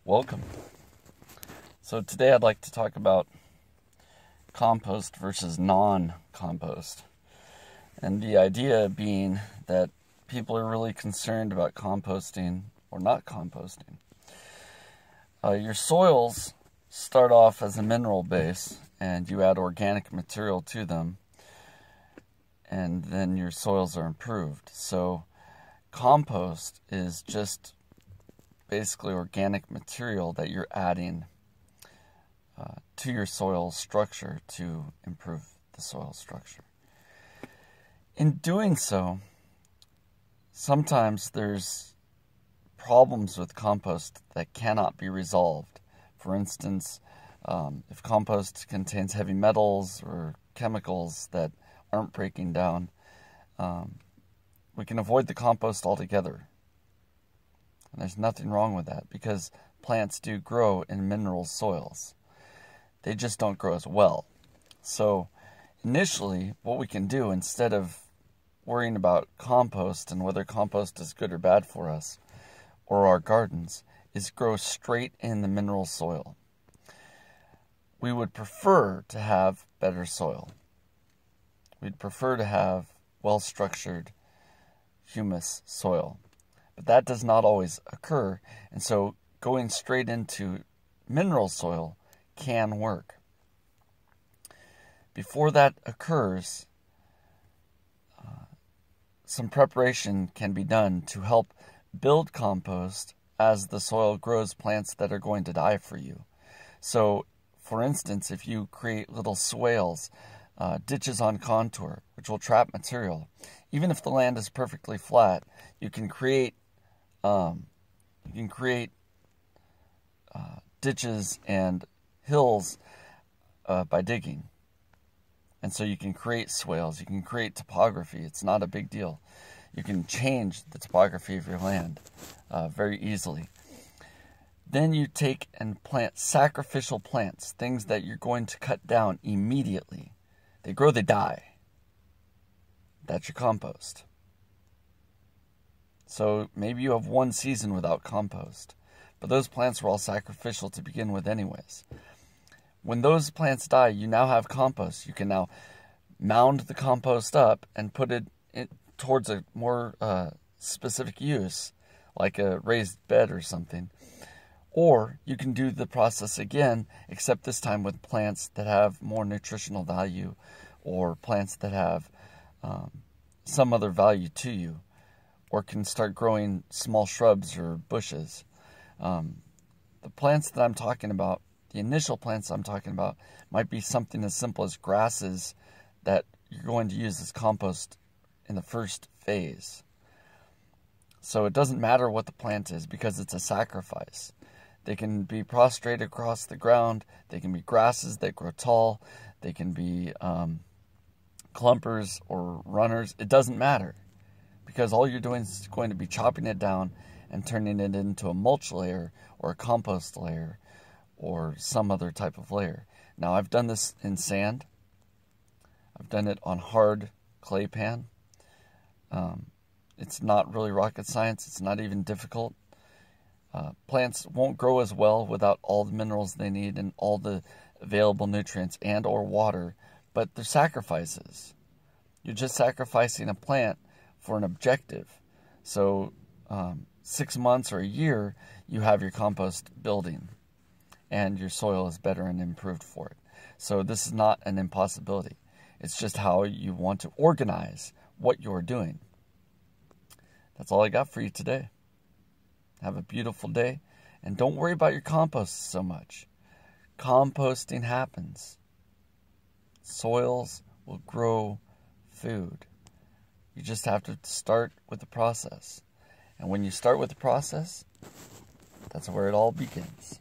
Welcome. So today I'd like to talk about compost versus non-compost. And the idea being that people are really concerned about composting or not composting. Your soils start off as a mineral base and you add organic material to them, and then your soils are improved. So compost is just basically organic material that you're adding to your soil structure to improve the soil structure. In doing so, sometimes there's problems with compost that cannot be resolved. For instance, if compost contains heavy metals or chemicals that aren't breaking down, we can avoid the compost altogether. And there's nothing wrong with that because plants do grow in mineral soils. They just don't grow as well. So initially, what we can do instead of worrying about compost and whether compost is good or bad for us or our gardens is grow straight in the mineral soil. We would prefer to have better soil. We'd prefer to have well-structured humus soil. But that does not always occur, and so going straight into mineral soil can work. Before that occurs, some preparation can be done to help build compost as the soil grows plants that are going to die for you. So, for instance, if you create little swales, ditches on contour, which will trap material, even if the land is perfectly flat, you can create ditches and hills by digging. And so you can create swales, you can create topography. It's not a big deal. You can change the topography of your land very easily. Then you take and plant sacrificial plants, things that you're going to cut down immediately. They grow, they die. That's your compost. So maybe you have one season without compost, but those plants were all sacrificial to begin with anyways. When those plants die, you now have compost. You can now mound the compost up and put it towards a more specific use, like a raised bed or something. Or you can do the process again, except this time with plants that have more nutritional value or plants that have some other value to you, or can start growing small shrubs or bushes. The plants that I'm talking about, the initial plants I'm talking about, might be something as simple as grasses that you're going to use as compost in the first phase. So it doesn't matter what the plant is because it's a sacrifice. They can be prostrate across the ground. They can be grasses that grow tall. They can be clumpers or runners. It doesn't matter because all you're doing is going to be chopping it down and turning it into a mulch layer or a compost layer or some other type of layer. Now, I've done this in sand. I've done it on hard clay pan. It's not really rocket science. It's not even difficult. Plants won't grow as well without all the minerals they need and all the available nutrients and or water, but they're sacrifices. You're just sacrificing a plant for an objective. So 6 months or a year, you have your compost building and your soil is better and improved for it. So this is not an impossibility. It's just how you want to organize what you're doing. That's all I got for you today. Have a beautiful day, and don't worry about your compost so much. Composting happens. Soils will grow food. You just have to start with the process. And when you start with the process, that's where it all begins.